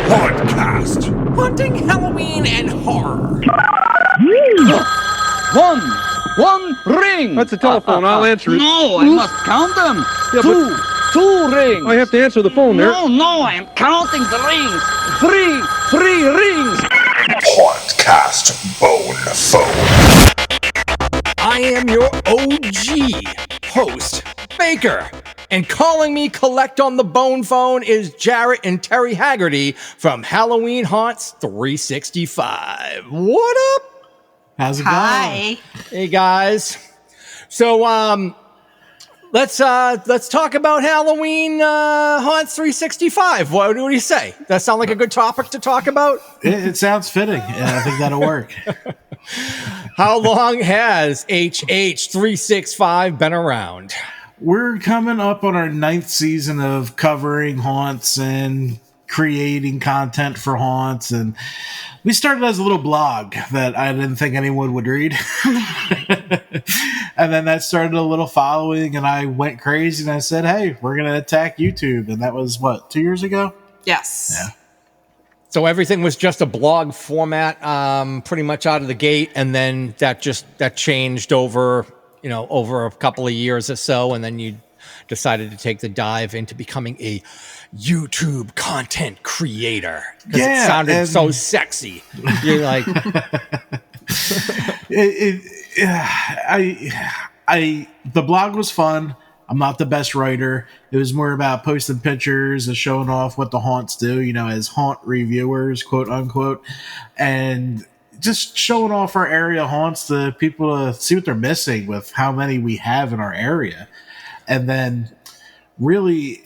Hauntcast. Haunting Halloween and horror. One ring. That's a telephone. I'll answer it. No, I must count them. Yeah, Two rings. I have to answer the phone there. No, I'm counting the rings. Three rings. Hauntcast Bone Phone. I am your OG host, Baker. And calling me collect on the bone phone is Jarod and Terry Haggerty from Halloween Haunts 365. What up? How's it Hi. going? Hey guys. So let's talk about Halloween Haunts 365. What do you say? That sound like a good topic to talk about? It sounds fitting. Yeah, I think that'll work. How long has HH 365 been around? We're coming up on our 9th season of covering haunts and creating content for haunts, and we started as a little blog that I didn't think anyone would read. And then that started a little following, and I went crazy and I said, hey, we're going to attack YouTube. And that was, 2 years ago? Yes. Yeah. So everything was just a blog format, pretty much out of the gate, and then that changed over a couple of years or so, and then you decided to take the dive into becoming a YouTube content creator because it sounded so sexy. You're like, the blog was fun. I'm not the best writer. It was more about posting pictures and showing off what the haunts do, as haunt reviewers, quote unquote, and just showing off our area haunts to people to see what they're missing with how many we have in our area. And then really,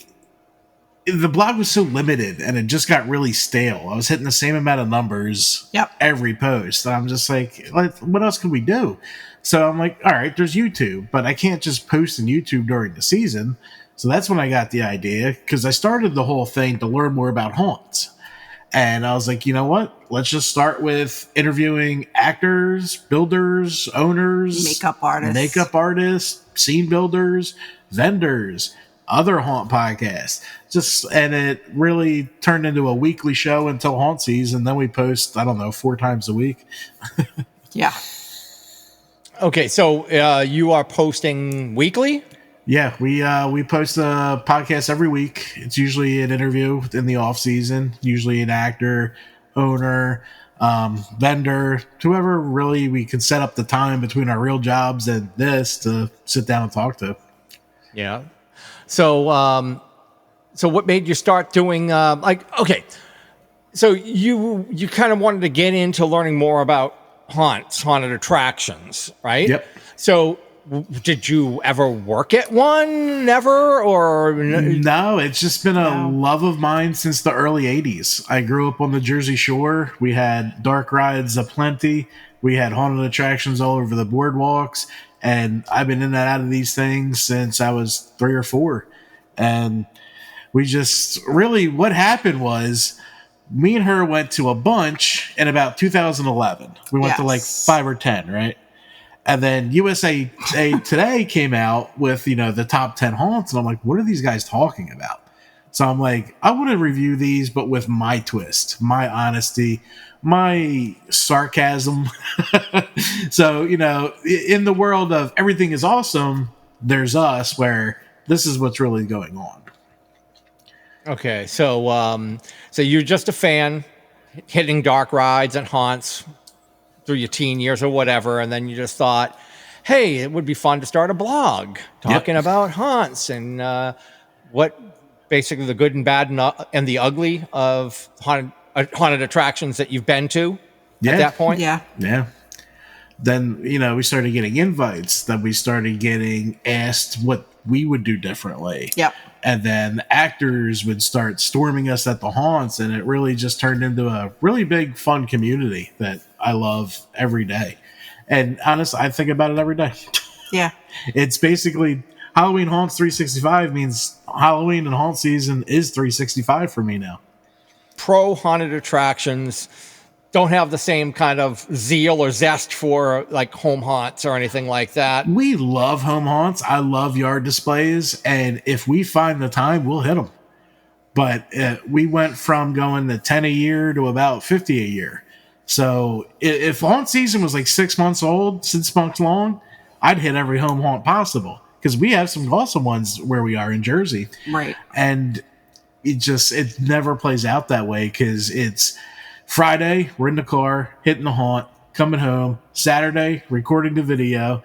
the blog was so limited and it just got really stale. I was hitting the same amount of numbers every post. And I'm just like, what else can we do? So I'm like, all right, there's YouTube, but I can't just post on YouTube during the season. So that's when I got the idea, because I started the whole thing to learn more about haunts. And I was like, you know what? Let's just start with interviewing actors, builders, owners, Makeup artists, scene builders, vendors, other haunt podcasts. And it really turned into a weekly show until haunt season. Then we post, 4 times a week. Yeah. okay, so you are posting weekly? Yeah, we post a podcast every week. It's usually an interview in the off season, usually an actor, owner, vendor, whoever really we can set up the time between our real jobs and this to sit down and talk to. Yeah. So what made you start doing so you kind of wanted to get into learning more about haunted attractions, right? Yep. So did you ever work at one? Never? Or no? It's just been a love of mine since the early 80s. I grew up on the Jersey Shore. We had dark rides aplenty. We had haunted attractions all over the boardwalks, and I've been in and out of these things since I was 3 or 4. And we just really, what happened was me and her went to a bunch in about 2011. We went to 5 or 10, right? And then USA Today came out with, the top 10 haunts. And I'm like, what are these guys talking about? So I'm like, I want to review these, but with my twist, my honesty, my sarcasm. So, in the world of everything is awesome, there's us, where this is what's really going on. Okay. So you're just a fan hitting dark rides and haunts through your teen years or whatever, and then you just thought, hey, it would be fun to start a blog talking about haunts and what basically the good and bad and the ugly of haunted attractions that you've been to at that point. Yeah. Then we started getting invites. Then we started getting asked what we would do differently. Yep. And then actors would start storming us at the haunts, and it really just turned into a really big, fun community that I love every day. And honestly, I think about it every day. Yeah. It's basically Halloween Haunts 365 means Halloween and haunt season is 365 for me now. Pro haunted attractions don't have the same kind of zeal or zest for like home haunts or anything like that. We love home haunts. I love yard displays. And if we find the time, we'll hit them. But we went from going to 10 a year to about 50 a year. So if haunt season was like 6 months long, I'd hit every home haunt possible, because we have some awesome ones where we are in Jersey. Right. And it never plays out that way, because it's Friday, we're in the car, hitting the haunt, coming home, Saturday, recording the video,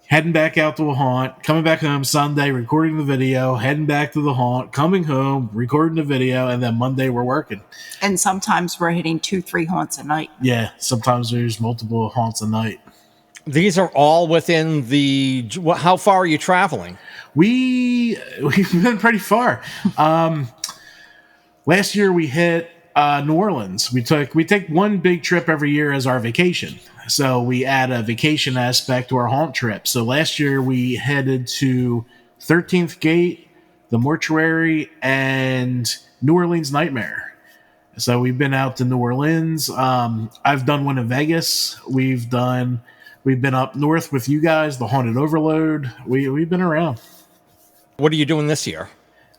heading back out to a haunt, coming back home Sunday, recording the video, heading back to the haunt, coming home, recording the video, and then Monday we're working. And sometimes we're hitting 2-3 haunts a night. Yeah, sometimes there's multiple haunts a night. These are all within how far are you traveling? We've been pretty far. Last year we hit New Orleans. We take one big trip every year as our vacation. So we add a vacation aspect to our haunt trip. So last year we headed to 13th Gate, the Mortuary, and New Orleans Nightmare. So we've been out to New Orleans. I've done one in Vegas. We've been up north with you guys, the Haunted Overload. We've been around. What are you doing this year?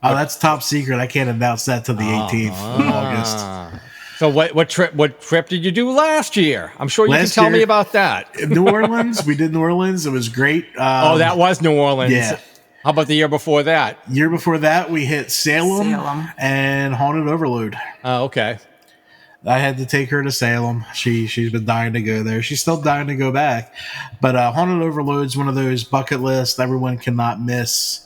Oh, that's top secret. I can't announce that till the 18th of August. So what trip did you do last year? I'm sure you can tell me about that. New Orleans. We did New Orleans. It was great. That was New Orleans. Yeah. How about the year before that? Year before that, we hit Salem. And Haunted Overload. Oh, okay. I had to take her to Salem. She's been dying to go there. She's still dying to go back. But Haunted Overload's one of those bucket lists everyone cannot miss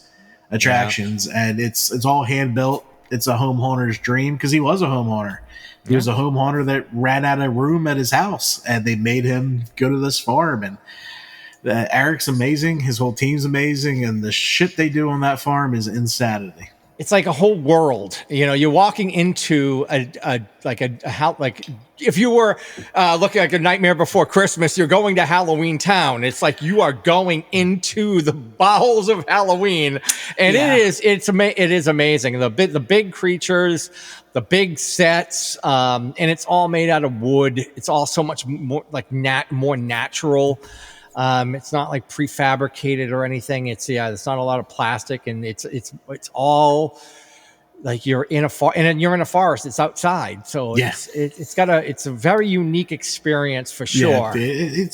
attractions, and it's all hand built. It's a home haunter's dream, because he was a home haunter. He was a home haunter that ran out of room at his house, and they made him go to this farm. And Eric's amazing. His whole team's amazing, and the shit they do on that farm is insanity. It's like a whole world. You're walking into a house. Like if you were looking like a Nightmare Before Christmas, you're going to Halloween Town. It's like you are going into the bowels of Halloween, and it is amazing. The big creatures, the big sets, and it's all made out of wood. It's all so much more more natural. It's not like prefabricated or anything. It's not a lot of plastic, and it's all like you're in a forest. It's outside, so it's a very unique experience for sure. Yeah,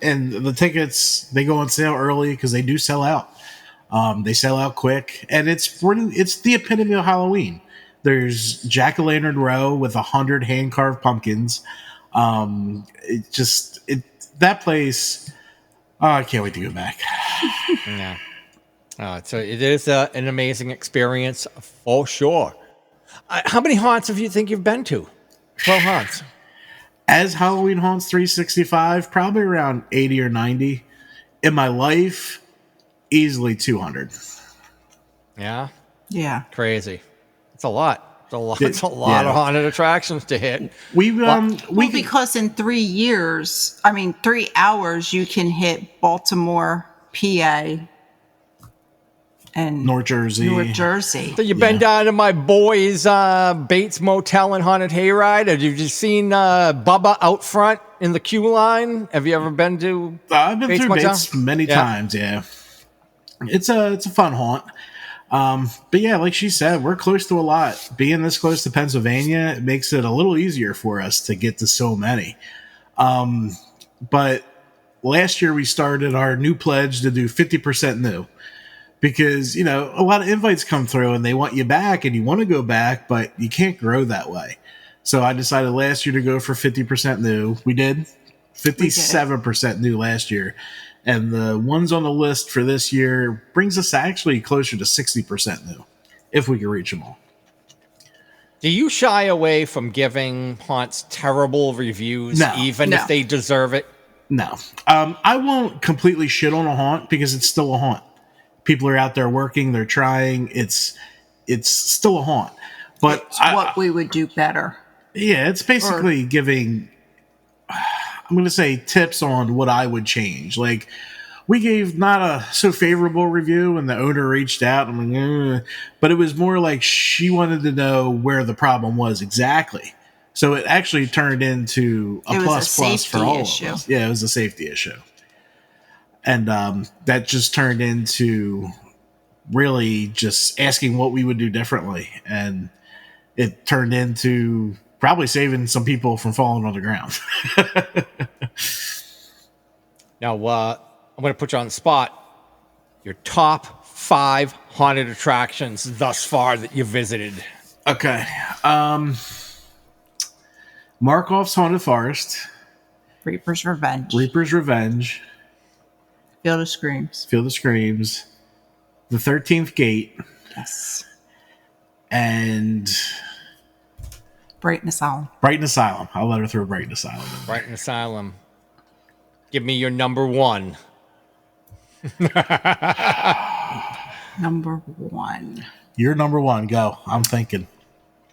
and the tickets, they go on sale early because they do sell out. They sell out quick, and it's the epitome of Halloween. There's Jack-o'-lantern row with 100 hand carved pumpkins. That place. Oh, I can't wait to go back. Yeah. So it is an amazing experience for sure. How many haunts you think you've been to? 12 haunts. As Halloween Haunts 365, probably around 80 or 90. In my life, easily 200. Yeah? Yeah. Crazy. It's a lot. It's a lot of haunted attractions to hit. Because in 3 hours, you can hit Baltimore, PA, and North Jersey. So you've been down to my boys' Bates Motel and Haunted Hayride? Have you just seen Bubba out front in the queue line? Have you ever been to I've been Bates through Motel? Bates many times, yeah. It's a fun haunt. But yeah, like she said, we're close to a lot. Being this close to Pennsylvania, it makes it a little easier for us to get to so many. But last year we started our new pledge to do 50% new, because, a lot of invites come through and they want you back and you want to go back, but you can't grow that way. So I decided last year to go for 50% new. We did 57% new last year. And the ones on the list for this year brings us actually closer to 60% new, if we can reach them all. Do you shy away from giving haunts terrible reviews, even if they deserve it? No. I won't completely shit on a haunt, because it's still a haunt. People are out there working, they're trying. It's still a haunt. But it's what we would do better. Yeah, it's basically giving... I'm going to say tips on what I would change. Like, we gave not a so favorable review, and the owner reached out. I'm like, but it was more like she wanted to know where the problem was exactly. So it actually turned into a plus for all of us. Yeah, it was a safety issue. And that just turned into really just asking what we would do differently. And it turned into probably saving some people from falling on the ground. Now, I'm going to put you on the spot. Your top 5 haunted attractions thus far that you visited. Okay. Markoff's Haunted Forest. Reaper's Revenge. Reaper's Revenge. Field of Screams. Field of Screams. The 13th Gate. Yes. And Brighton Asylum. Brighton Asylum. I'll let her throw Brighton Asylum in. Brighton Asylum. Give me your number 1. Number 1. Your number 1. Go. I'm thinking.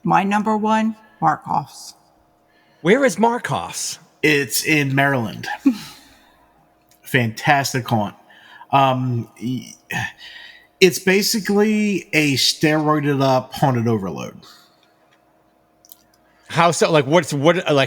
My number 1, Markoff's. Where is Markoff's? It's in Maryland. Fantastic haunt. It's basically a steroided up haunted overload. How so? Like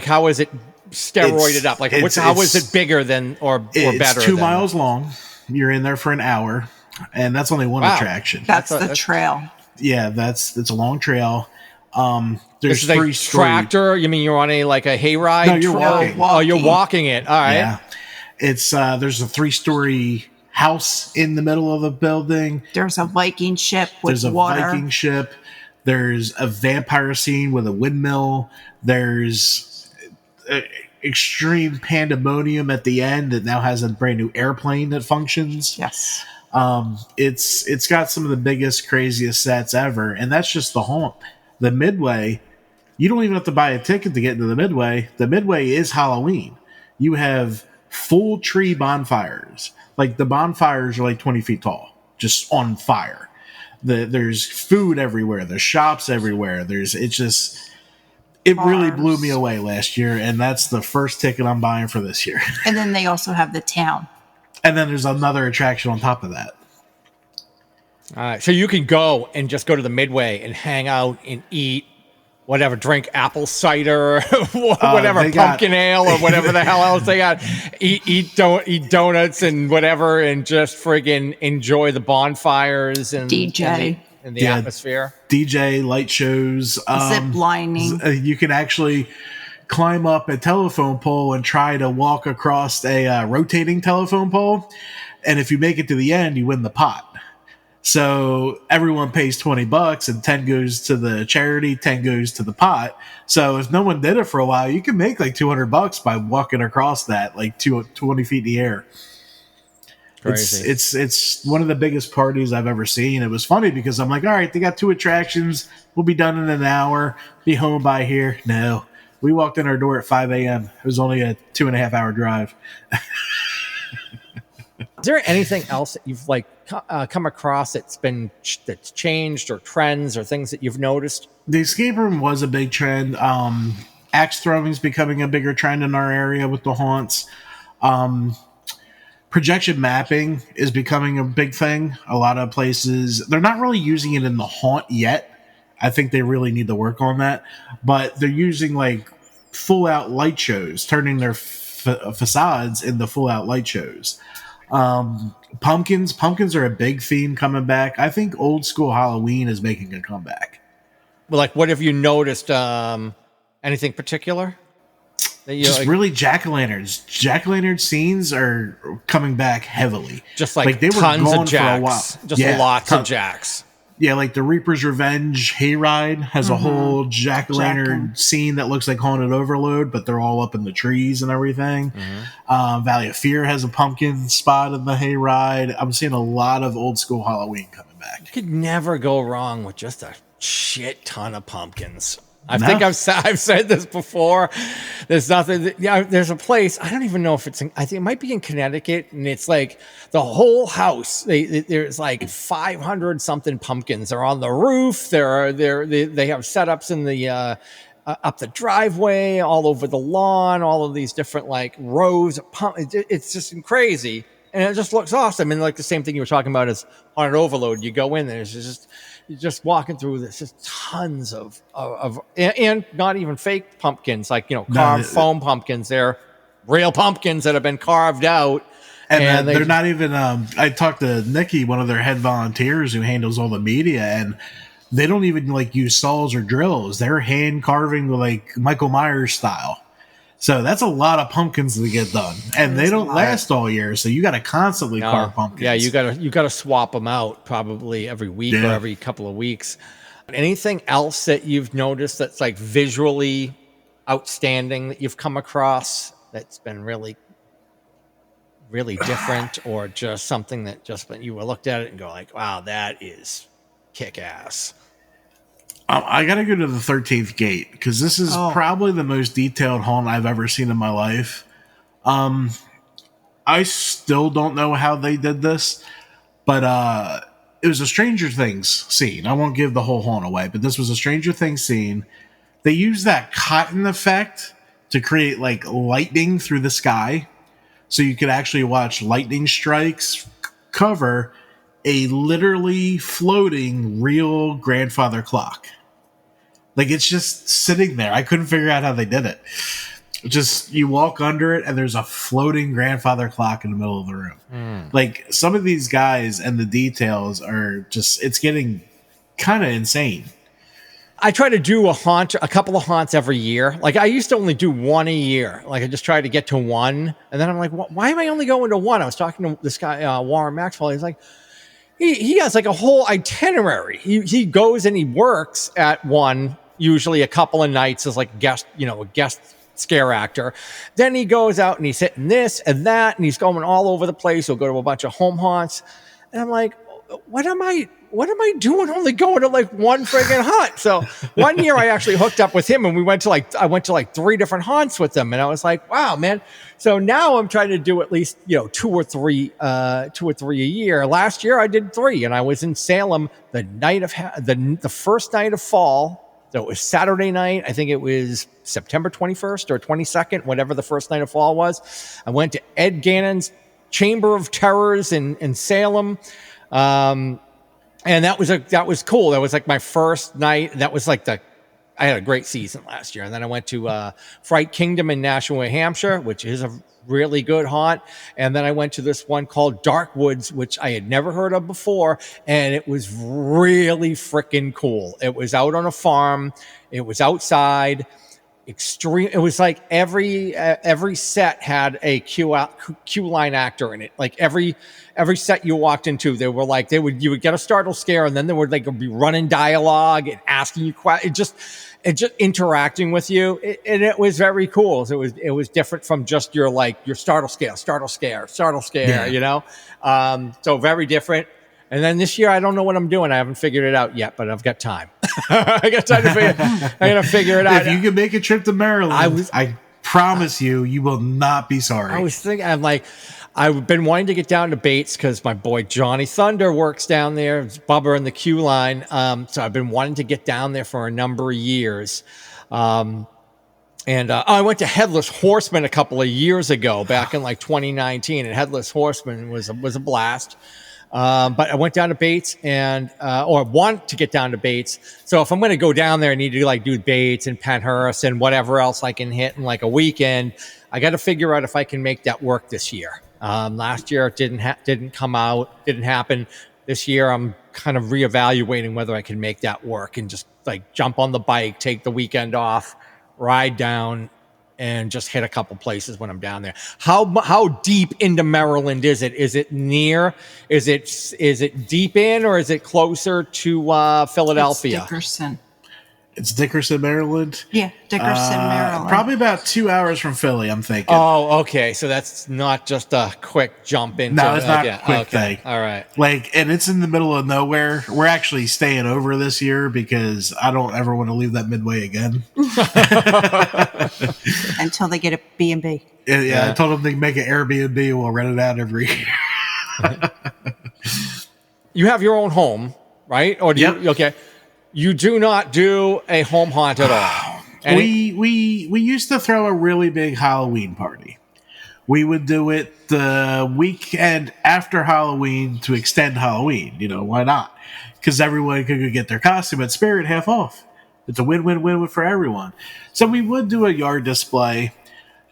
how is it steroided up? Like how is it bigger than or better? It's 2 miles long. You're in there for an hour, and that's only one attraction. That's the trail. Yeah, it's a long trail. There's this is 3 tractor. You mean you're on a hayride? No, you're walking. Oh, you're walking it. All right. Yeah, it's there's a 3-story house in the middle of the building. There's a Viking ship with There's a water. Viking ship. There's a vampire scene with a windmill. There's extreme pandemonium at the end that now has a brand new airplane that functions. Yes. It's got some of the biggest, craziest sets ever, and that's just the haunt. The Midway, you don't even have to buy a ticket to get into the Midway. The Midway is Halloween. You have full tree bonfires. Like the bonfires are like 20 feet tall, just on fire. There's food everywhere. There's shops everywhere. It really blew me away last year, and that's the first ticket I'm buying for this year. And then they also have the town. And then there's another attraction on top of that. All right. So you can go and just go to the Midway and hang out and eat whatever, drink apple cider, whatever, pumpkin ale or whatever the hell else they got. Eat donuts and whatever, and just friggin' enjoy the bonfires and DJ. And the atmosphere. DJ, light shows. Zip lining. You can actually climb up a telephone pole and try to walk across a rotating telephone pole. And if you make it to the end, you win the pot. So everyone pays $20 and 10 goes to the charity, 10 goes to the pot. So if no one did it for a while, you can make like $200 by walking across that like 20 feet in the air. Crazy. It's one of the biggest parties I've ever seen. It was funny because I'm like, all right, they got 2 attractions. We'll be done in an hour. Be home by here. No, we walked in our door at 5 a.m. It was only a 2.5 hour drive. Is there anything else that you've come across that's changed, or trends or things that you've noticed? The escape room was a big trend. Axe throwing is becoming a bigger trend in our area with the haunts. Projection mapping is becoming a big thing. A lot of places, they're not really using it in the haunt yet. I think they really need to work on that. But they're using like full out light shows, turning their facades into full out light shows. Pumpkins are a big theme coming back. I think old school Halloween is making a comeback. Well, like, what have you noticed? Anything particular? Just really jack-o'-lanterns. Jack-o'-lantern scenes are coming back heavily. Just like they were tons gone of jacks. for a while. Just lots of jacks. Yeah, like the Reaper's Revenge hayride has a whole jack-o'-lantern scene that looks like Haunted Overload, but they're all up in the trees and everything. Valley of Fear has a pumpkin spot in the hayride. I'm seeing a lot of old school Halloween coming back. You could never go wrong with just a shit ton of pumpkins. I think I've said this before. There's nothing. There's a place. I don't even know if it's I think it might be in Connecticut, and it's like the whole house. There's like 500 something pumpkins. They're on the roof. They have setups in the up the driveway, all over the lawn, all of these different like rows of pumpkins. It's just crazy, and it just looks awesome. And like the same thing you were talking about is Haunted Overload. You go in there, it's just. You're just walking through this, just tons of and not even fake pumpkins, like carved foam pumpkins. They're real pumpkins that have been carved out And they're not even. I talked to Nikki, one of their head volunteers who handles all the media, and they don't even like use saws or drills. They're hand carving like Michael Myers style. So that's a lot of pumpkins to get done, and they don't last all year. So you got to constantly carve pumpkins. Yeah, you gotta swap them out probably every week or every couple of weeks. Anything else that you've noticed that's like visually outstanding that you've come across that's been really, really different, or just something that just when you looked at it and go like, wow, that is kick ass? I got to go to the 13th Gate because this is probably the most detailed haunt I've ever seen in my life. I still don't know how they did this, but it was a Stranger Things scene. I won't give the whole haunt away, but this was a Stranger Things scene. They used that cotton effect to create like lightning through the sky, so you could actually watch lightning strikes cover a literally floating real grandfather clock. Like, it's just sitting there. I couldn't figure out how they did it. Just, you walk under it and there's a floating grandfather clock in the middle of the room. Like, some of these guys and the details are just, it's getting kind of insane. I try to do a couple of haunts every year. Like, I used to only do one a year. Like, I just tried to get to one. And then I'm like, why am I only going to one? I was talking to this guy, Warren Maxwell. He's like, he has like a whole itinerary. He goes and he works at one, usually a couple of nights as like a guest scare actor. Then he goes out and he's hitting this and that, and he's going all over the place. He'll go to a bunch of home haunts. And I'm like, what am I doing only going to like one friggin' haunt? So one year I actually hooked up with him and I went to like 3 different haunts with him, and I was like, wow, man. So now I'm trying to do at least, 2 or 3 a year. Last year I did 3, and I was in Salem the night of the first night of fall. So it was Saturday night. I think it was September 21st or 22nd, whatever the first night of fall was. I went to Ed Gannon's Chamber of Terrors in Salem. And that was cool. That was like my first night. That was like I had a great season last year. And then I went to Fright Kingdom in Nashua, New Hampshire, which is a really good haunt. And then I went to this one called Dark Woods, which I had never heard of before. And it was really freaking cool. It was out on a farm. It was outside. Extreme. It was like every set had a Q line actor in it. Like every set you walked into, they were like you would get a startle scare, and then they would like be running dialogue and asking you questions. It just interacting with you, and it was very cool. So it was different from just your startle scare, Yeah. So very different. And then this year, I don't know what I'm doing. I haven't figured it out yet, but I've got time. I got time to figure it out. If you could make a trip to Maryland, I promise you will not be sorry. I was thinking, I've been wanting to get down to Bates because my boy Johnny Thunder works down there. It's Bubba in the Q line. So I've been wanting to get down there for a number of years. I went to Headless Horseman a couple of years ago, back in like 2019, and Headless Horseman was a blast. But I went down to Bates or want to get down to Bates. So if I'm going to go down there, I need to like do Bates and Penhurst and whatever else I can hit in like a weekend. I got to figure out if I can make that work this year. Last year it didn't happen. This year I'm kind of reevaluating whether I can make that work and just like jump on the bike, take the weekend off, ride down, and just hit a couple places when I'm down there. How deep into Maryland is it? Is it near? Is it deep in, or is it closer to Philadelphia? It's Dickerson. It's Dickerson, Maryland? Yeah, Dickerson, Maryland. Probably about 2 hours from Philly, I'm thinking. Oh, okay. So that's not just a quick jump into. No, it's not a quick thing. All right. And it's in the middle of nowhere. We're actually staying over this year because I don't ever want to leave that Midway again. Until they get a B&B. Yeah, I told them they can make an Airbnb and we'll rent it out every year. You have your own home, right? Or do you? Okay. You do not do a home haunt at all. We used to throw a really big Halloween party. We would do it the weekend after Halloween to extend Halloween. Why not? Because everyone could get their costume at Spirit half off. It's a win-win-win for everyone. So we would do a yard display.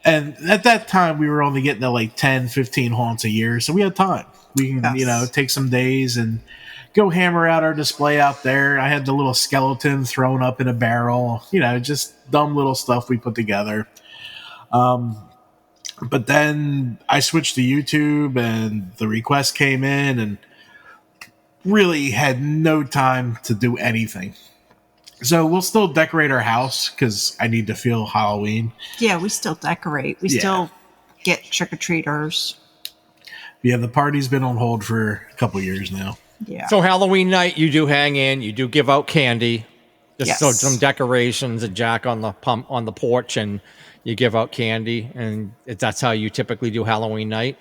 And at that time, we were only getting to like 10, 15 haunts a year. So we had time. We can, take some days and go hammer out our display out there. I had the little skeleton thrown up in a barrel, just dumb little stuff we put together. But then I switched to YouTube and the request came in and really had no time to do anything. So we'll still decorate our house because I need to feel Halloween. Yeah, we still decorate. We still get trick-or-treaters. Yeah, the party's been on hold for a couple years now. Yeah. So Halloween night, you do hang in, you do give out candy, just so some decorations, a jack on the porch, and you give out candy, and that's how you typically do Halloween night.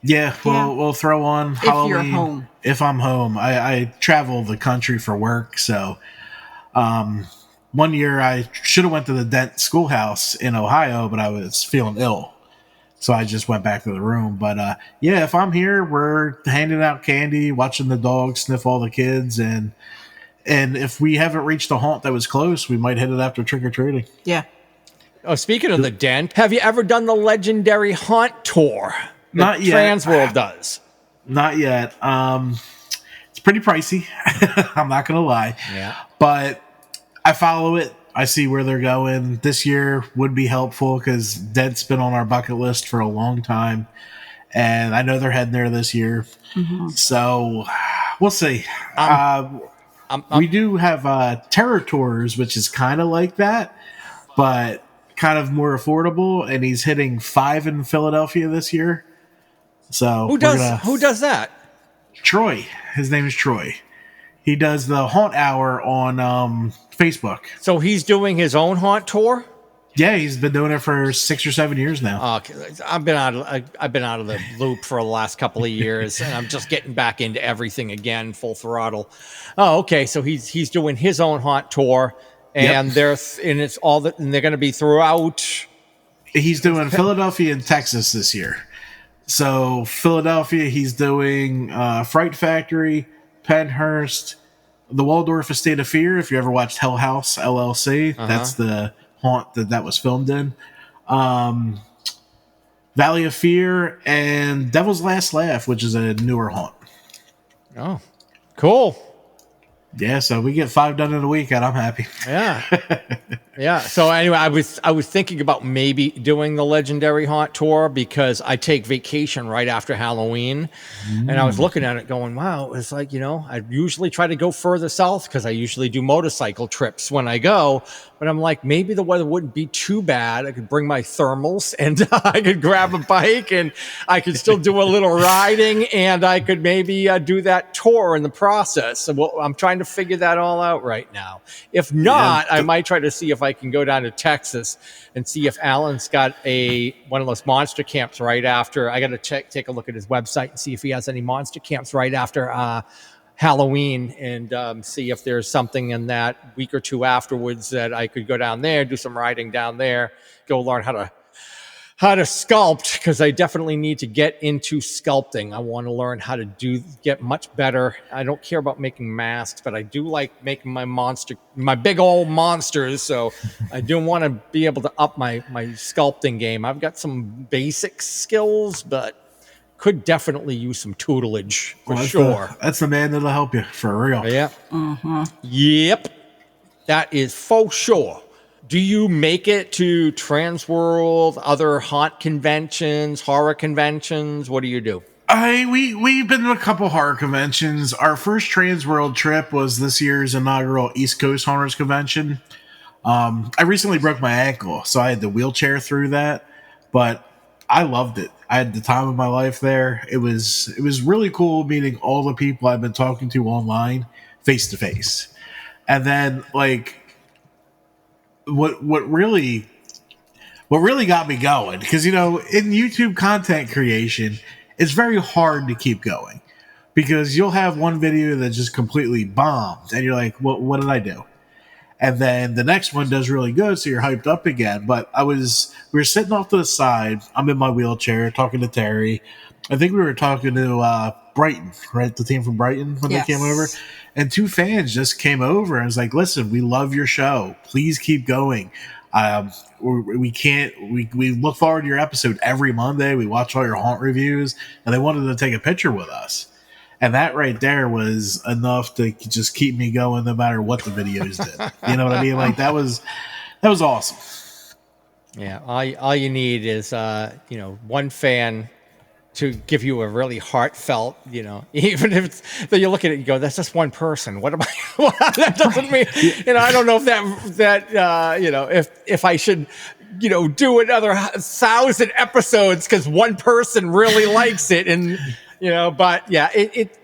Yeah, we'll throw on Halloween. If you're home. If I'm home. I travel the country for work, so one year I should have went to the Dent Schoolhouse in Ohio, but I was feeling ill. So I just went back to the room. But if I'm here, we're handing out candy, watching the dogs sniff all the kids, and if we haven't reached a haunt that was close, we might hit it after trick-or-treating. Yeah. Oh, speaking of the Dent, have you ever done the legendary haunt tour? Not yet. Transworld does. Not yet. It's pretty pricey. I'm not going to lie. Yeah. But I follow it. I see where they're going. This year would be helpful because Dent's been on our bucket list for a long time. And I know they're heading there this year. Mm-hmm. So we'll see. We do have Terror Tours, which is kind of like that, but kind of more affordable. And he's hitting 5 in Philadelphia this year. So who does that? Troy. His name is Troy. He does the Haunt Hour on Facebook. So he's doing his own haunt tour? Yeah, he's been doing it for 6 or 7 years now. I've been out of the loop for the last couple of years, and I'm just getting back into everything again, full throttle. Oh, okay. So he's doing his own haunt tour, and they're going to be throughout. He's doing Philadelphia and Texas this year. So Philadelphia, he's doing Fright Factory, Penhurst, the Waldorf Estate of Fear. If you ever watched Hell House LLC, that's the haunt that was filmed in. Valley of Fear and Devil's Last Laugh, which is a newer haunt. Oh, cool. Yeah, so we get 5 done in a week, and I'm happy. Yeah. Yeah. So anyway, I was thinking about maybe doing the legendary haunt tour because I take vacation right after Halloween. And I was looking at it going, wow, it's like, I usually try to go further south because I usually do motorcycle trips when I go. But I'm like, maybe the weather wouldn't be too bad. I could bring my thermals and I could grab a bike and I could still do a little riding and I could maybe do that tour in the process. So I'm trying to figure that all out right now. If not, I might try to see if I can go down to Texas and see if Alan's got one of those monster camps right after. I got to take a look at his website and see if he has any monster camps right after Halloween and see if there's something in that week or two afterwards that I could go down there, do some riding down there, go learn how to sculpt, because I definitely need to get into sculpting. I want to learn how to get much better. I don't care about making masks, but I do like making my big old monsters. So I do want to be able to up my sculpting game. I've got some basic skills, but could definitely use some tutelage for sure. That's the man that'll help you for real. Yeah. Mm-hmm. Yep. That is for sure. Do you make it to Transworld, other haunt conventions, horror conventions? What do you do? We've been to a couple horror conventions. Our first Transworld trip was this year's inaugural East Coast Haunters Convention. I recently broke my ankle, so I had to wheelchair through that, but I loved it. I had the time of my life there. It was really cool meeting all the people I've been talking to online face to face. And then what really got me going, because in YouTube content creation, it's very hard to keep going because you'll have one video that just completely bombed and you're like, what did I do? And then the next one does really good, so you're hyped up again. But we were sitting off to the side. I'm in my wheelchair talking to Terry. I think we were talking to Brighton, right? The team from Brighton when they came over. And 2 fans just came over and was like, listen, we love your show. Please keep going. We look forward to your episode every Monday. We watch all your haunt reviews, and they wanted to take a picture with us. And that right there was enough to just keep me going no matter what the videos did. You know what I mean? Like that was awesome. Yeah, all you need is one fan to give you a really heartfelt, even if that you look at it and go, that's just one person. What am I? That doesn't mean, I don't know if if I should, do another 1,000 episodes because one person really likes it, and but yeah,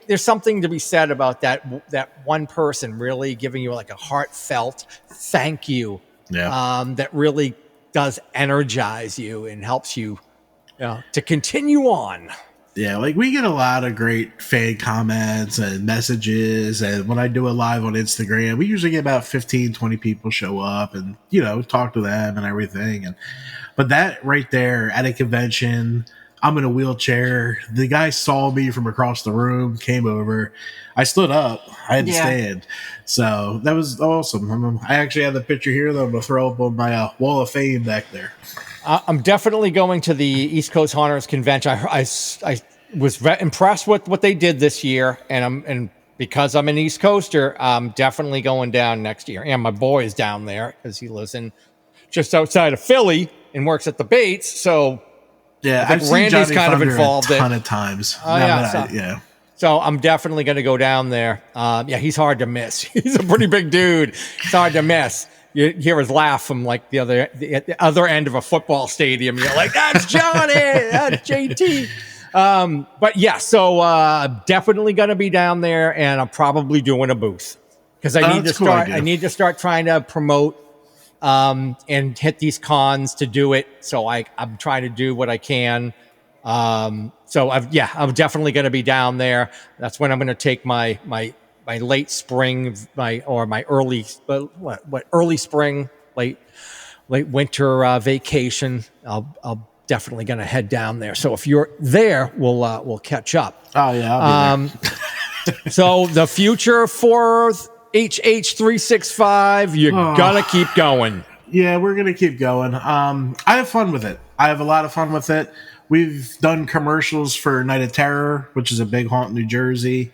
there's something to be said about that one person really giving you like a heartfelt thank you. Yeah. That really does energize you and helps you to continue on. Yeah, like we get a lot of great fan comments and messages, and when I do a live on Instagram, we usually get about 15, 20 people show up and, talk to them and everything. But that right there at a convention, I'm in a wheelchair. The guy saw me from across the room, came over. I stood up. I had to stand. So that was awesome. I actually have the picture here that I'm going to throw up on my wall of fame back there. I'm definitely going to the East Coast Haunters convention. I was impressed with what they did this year, and because I'm an East Coaster, I'm definitely going down next year. And my boy is down there because he lives just outside of Philly and works at the Bates. So yeah, I think Randy's kind of involved a ton of times. So I'm definitely going to go down there. He's hard to miss. He's a pretty big dude. It's hard to miss. You hear his laugh from like the other end of a football stadium. You're like, that's Johnny, that's JT. But yeah, so definitely going to be down there, and I'm probably doing a booth because I need to start trying to promote and hit these cons to do it. So I'm trying to do what I can. I'm definitely going to be down there. That's when I'm going to take my late spring, my early early spring, late winter vacation. I'll definitely going to head down there. So if you're there, we'll catch up. Oh yeah, I'll be there. So the future for HH365, you're gonna keep going. Yeah, we're gonna keep going. I have fun with it. I have a lot of fun with it. We've done commercials for Night of Terror, which is a big haunt in New Jersey.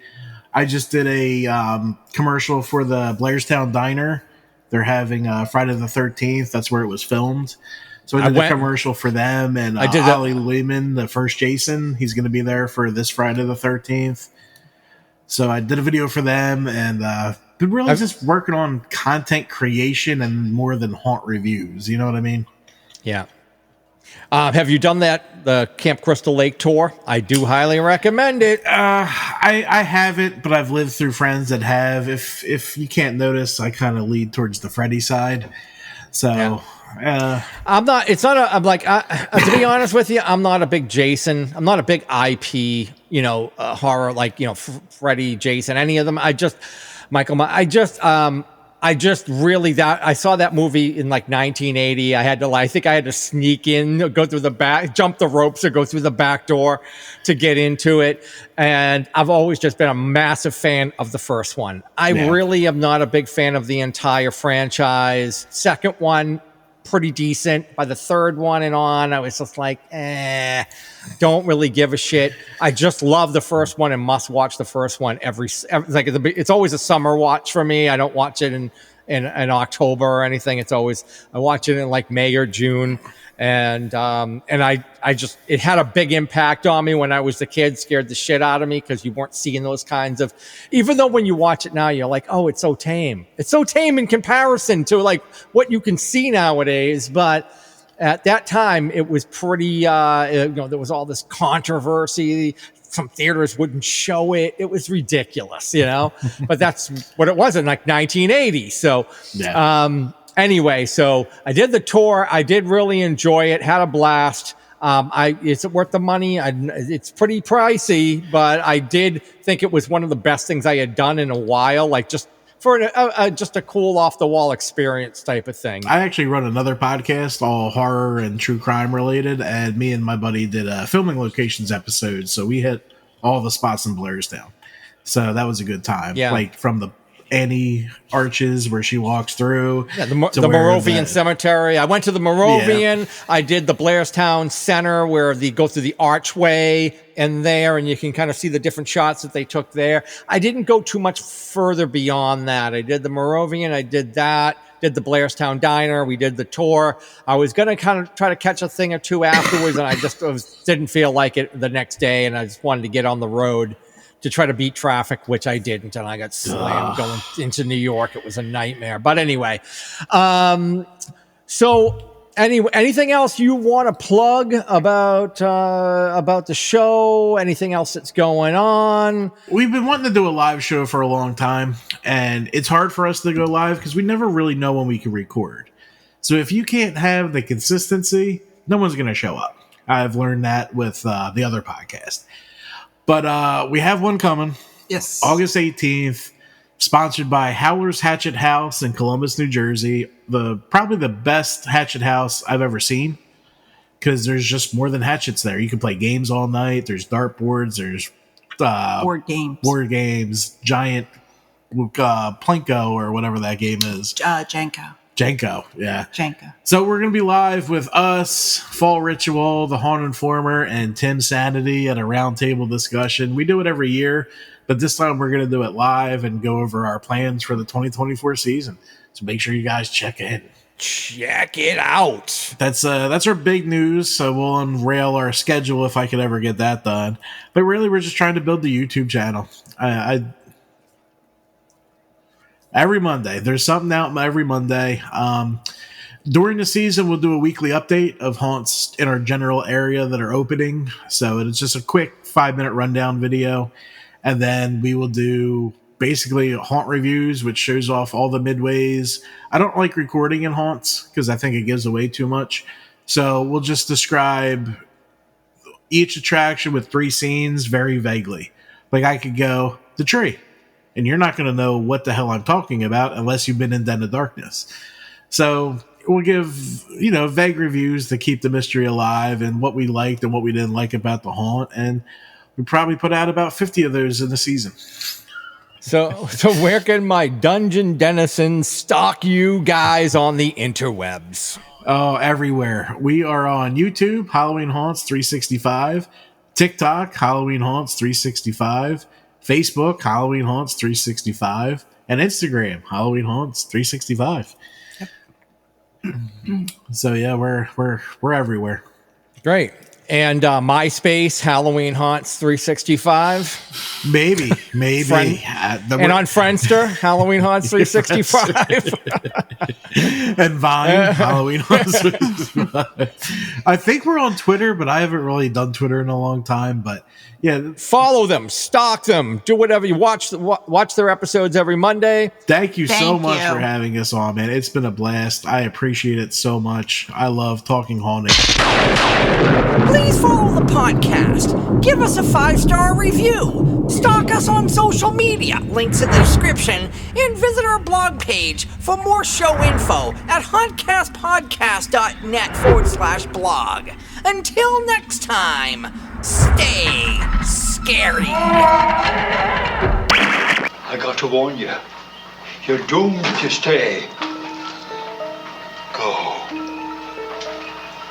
I just did a commercial for the Blairstown Diner. They're having Friday the 13th. That's where it was filmed. So I did a commercial for them, and Ollie Lehman, the first Jason, he's going to be there for this Friday the 13th. So I did a video for them, and been really just working on content creation and more than haunt reviews. You know what I mean? Yeah. Have you done the Camp Crystal Lake tour? I do highly recommend it. I haven't, but I've lived through friends that have. If you can't notice, I kind of lead towards the Freddy side. So I'm not. It's not. I'm like to be honest with you, I'm not a big Jason. I'm not a big IP. Horror like Freddy, Jason, any of them. Michael. I just really I saw that movie in like 1980. I think I had to sneak in, go through the back, jump the ropes or go through the back door to get into it. And I've always just been a massive fan of the first one. I really am not a big fan of the entire franchise. Second one, pretty decent. By the third one and on, I was just like, don't really give a shit. I just love the first one and must watch the first one every like it's always a summer watch for me. I don't watch it in October or anything. It's always, I watch it in like May or June. And I just, it had a big impact on me when I was a kid, scared the shit out of me because you weren't seeing those kinds of, even though when you watch it now, you're like, oh, it's so tame. It's so tame in comparison to like what you can see nowadays. But at that time, it was pretty, there was all this controversy. Some theaters wouldn't show it. It was ridiculous, but that's what it was in like 1980. So, anyway, so I did the tour. I did really enjoy it. Had a blast. Is it worth the money? It's pretty pricey, but I did think it was one of the best things I had done in a while. Like just for just a cool off the wall experience type of thing. I actually run another podcast, all horror and true crime related, and me and my buddy did a filming locations episode. So we hit all the spots in Blairstown. So that was a good time. Yeah. Like from the Annie arches where she walks through. Yeah, the Moravian Cemetery. I went to the Moravian. Yeah. I did the Blairstown Center where you go through the archway in there, and you can kind of see the different shots that they took there. I didn't go too much further beyond that. I did the Moravian. I did that. Did the Blairstown Diner. We did the tour. I was going to kind of try to catch a thing or two afterwards, and I just didn't feel like it the next day, and I just wanted to get on the road to try to beat traffic, which I didn't, and I got slammed going into New York. It was a nightmare. But anyway, anything else you want to plug about the show? Anything else that's going on? We've been wanting to do a live show for a long time, and it's hard for us to go live because we never really know when we can record. So if you can't have the consistency, no one's going to show up. I've learned that with the other podcast. But we have one coming. Yes. August 18th, sponsored by Howler's Hatchet House in Columbus, New Jersey. Probably the best hatchet house I've ever seen, because there's just more than hatchets there. You can play games all night. There's dartboards. There's board games, giant Plinko or whatever that game is. Jenko, yeah. Jenko. So we're going to be live with us, Fall Ritual, The Haunt Informer, and Tim Sanity at a roundtable discussion. We do it every year, but this time we're going to do it live and go over our plans for the 2024 season. So make sure you guys check in. Check it out. That's our big news, so we'll unrail our schedule if I could ever get that done. But really, we're just trying to build the YouTube channel. Every Monday. There's something out every Monday. During the season, we'll do a weekly update of haunts in our general area that are opening. So it's just a quick 5-minute rundown video. And then we will do basically haunt reviews, which shows off all the midways. I don't like recording in haunts because I think it gives away too much. So we'll just describe each attraction with 3 scenes very vaguely. Like I could go, the tree. And you're not going to know what the hell I'm talking about unless you've been in Den of Darkness. So we'll give, vague reviews to keep the mystery alive and what we liked and what we didn't like about the haunt. And we probably put out about 50 of those in the season. So where can my dungeon denizens stalk you guys on the interwebs? Oh, everywhere. We are on YouTube, Halloween Haunts 365, TikTok, Halloween Haunts 365, Facebook, Halloween Haunts 365, and Instagram, Halloween Haunts 365. Yep. So yeah, we're everywhere. Great. And MySpace, Halloween Haunts 365. Maybe. And on Friendster, Halloween Haunts 365. And Vine, Halloween Haunts 365. I think we're on Twitter, but I haven't really done Twitter in a long time. But yeah, follow them, stalk them, do whatever you watch their episodes every Monday. Thank you so much for having us on, man. It's been a blast. I appreciate it so much. I love talking haunting. Please follow the podcast. Give us a 5-star review. Stalk us on social media. Links in the description. And visit our blog page for more show info at hauntcastpodcast.net/blog. Until next time, stay scary. I got to warn you. You're doomed to stay.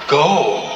Go.